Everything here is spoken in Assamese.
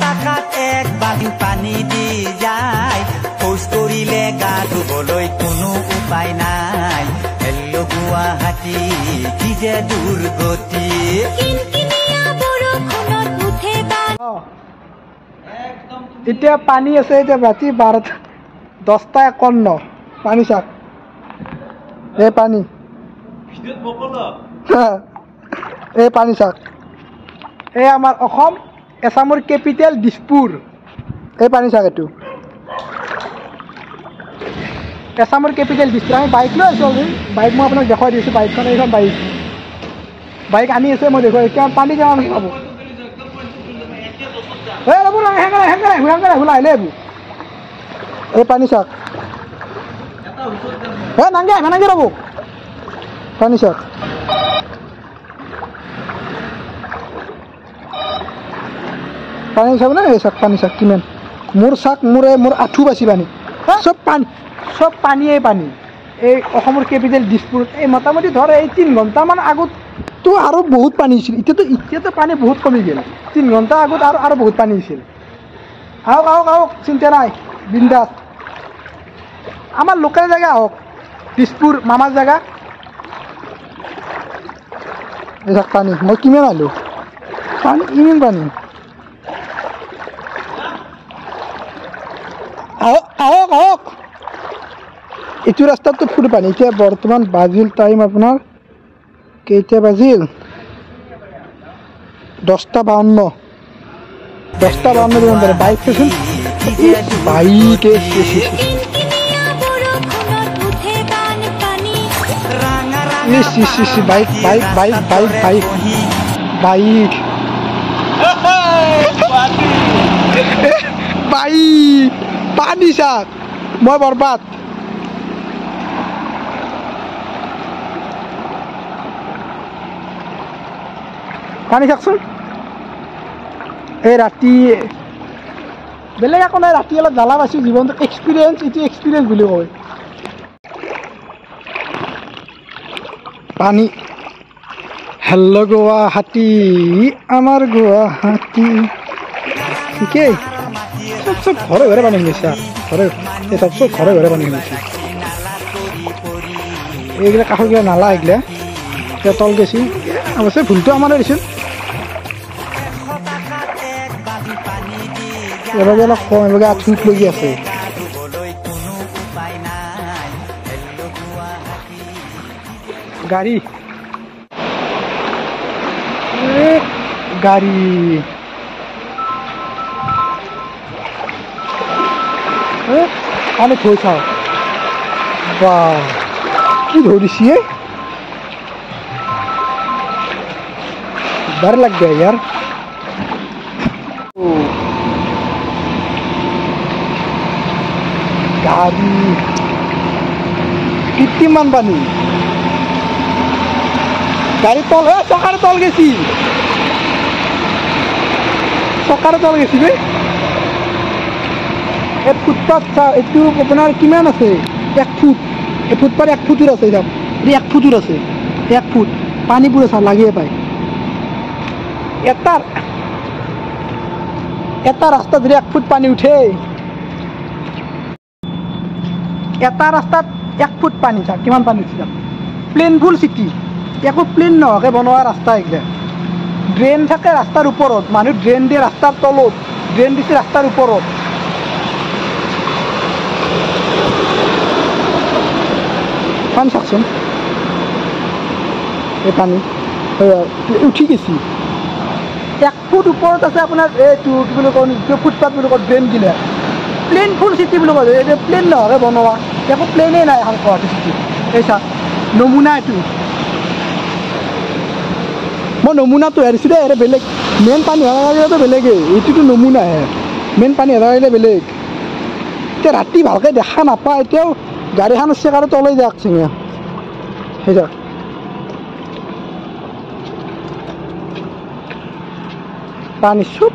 টাকাত এক বাল্টি পানী দি যায় শৌচ কৰিলে গা ধুবলৈ কোনো উপায় নাই হেল্ল' গুৱাহাটী কি যে দুৰ্গতি এতিয়া পানী আছে এতিয়া ৰাতি 10:51 পানী চাক এই পানী এই পানী চাক এই আমাৰ অসম এছামৰ কেপিটেল দিছপুৰ এই পানী চাক এইটো এছামৰ কেপিটেল দিছপুৰ আমি বাইক লৈ আছোঁ বাইক মই আপোনাক দেখুৱাই দিছোঁ বাইকখন এইখন বাইক আনি আছে মই দেখুৱাই কিমান পানী কিমান খাব এই পানী চাক নাংগে ৰ'ব পানী চাক পানী চাবনে এই চাক পানী চাক কিমান মোৰ চাক মোৰ আঁঠু বাচি পানী চব পানীয়ে পানী এই অসমৰ কেপিটেল দিছপুৰত এই মোটামুটি ধৰ এই 3 ঘণ্টামান আগততো আৰু বহুত পানী হৈছিল এতিয়াতো পানী বহুত কমি গ'ল 3 ঘণ্টা আগত আৰু বহুত পানী হৈছিল আহক চিন্তা নাই বিন্দাছ আমাৰ লোকেল জেগা আহক দিছপুৰ মামাৰ জেগা এই চাক পানী মই কিমান আলো পানী ইমান পানী আহক এইটো ৰাস্তাটো ফুল পানী এতিয়া বৰ্তমান বাজিল টাইম আপোনাৰ কেইটা বাজিল 10:52 বাইক চোন বাইক পানী চাক মই বৰবাদ পানী চাওকচোন এই ৰাতি বেলেগ একো নাই ৰাতি অলপ জ্বালা পাইছোঁ জীৱনটো এক্সপিৰিয়েঞ্চ এইটো এক্সপিৰিয়েঞ্চ বুলি কয় পানী হেল্ল' গুৱাহাটী আমাৰ গুৱাহাটী ঠিকেই চব ঘৰে পানী গৈছে চব ঘৰে পানী গৈছে এইবিলাক কাষৰ কিবা নালা এইগিলা এতিয়া তল গেছি অৱশ্যে ভুলটো আমাৰ দিছিল এবাৰ অলপ কম এবাৰ আঁঠুত লগি আছে গাড়ী পানী থৈ চাওঁ বা কি ধৰিছে डर लग गया यार गाड़ी कितनी मान पानी गाड़ी तल चकार तल गेছি চকাৰ তল গেছি বে এই ফুটপাথ এইটো আপোনাৰ কিমান আছে 1 ফুট এই ফুটপাথ 1 ফুটৰ আছে এটা 1 ফুটৰ আছে 1 ফুট পানী পুৰা চা লাগিয়ে পায় এটা ৰাস্তাত যদি 1 ফুট পানী উঠে এটা ৰাস্তাত 1 ফুট পানী চাওক কিমান পানী উঠিছে প্লেনফুল চিটি একো প্লেন নহকে বনোৱা ৰাস্তা এইগিলা ড্ৰেইন থাকে ৰাস্তাৰ ওপৰত মানুহ ড্ৰেইন দিয়ে ৰাস্তাৰ তলত ড্ৰেইন দিছে ৰাস্তাৰ ওপৰত পানী চাওকচোন এই পানী উঠি গেছি 1 ফুট ওপৰত আছে আপোনাৰ এইটো কি বুলি কয় ফুটপাথ বুলি কয় ড্ৰেইন দিলে প্লেনফুল চিটি বুলি কয় এইটো প্লেন নহকে বনোৱা একো প্লেনেই নাই এখন গুৱাহাটী চিটি এই চা নমুনা এইটো মই নমুনাটো হেৰিছোঁ দে এৰে বেলেগ মেইন পানী হেৰালেতো বেলেগেই এইটোতো নমুনাহে মেইন পানী হেৰালে বেলেগ এতিয়া ৰাতি ভালকৈ দেখা নাপায় এতিয়াও গাড়ীখন চেকাৰে তলৈ যাওক চিঙা সেই যাওক পানী চব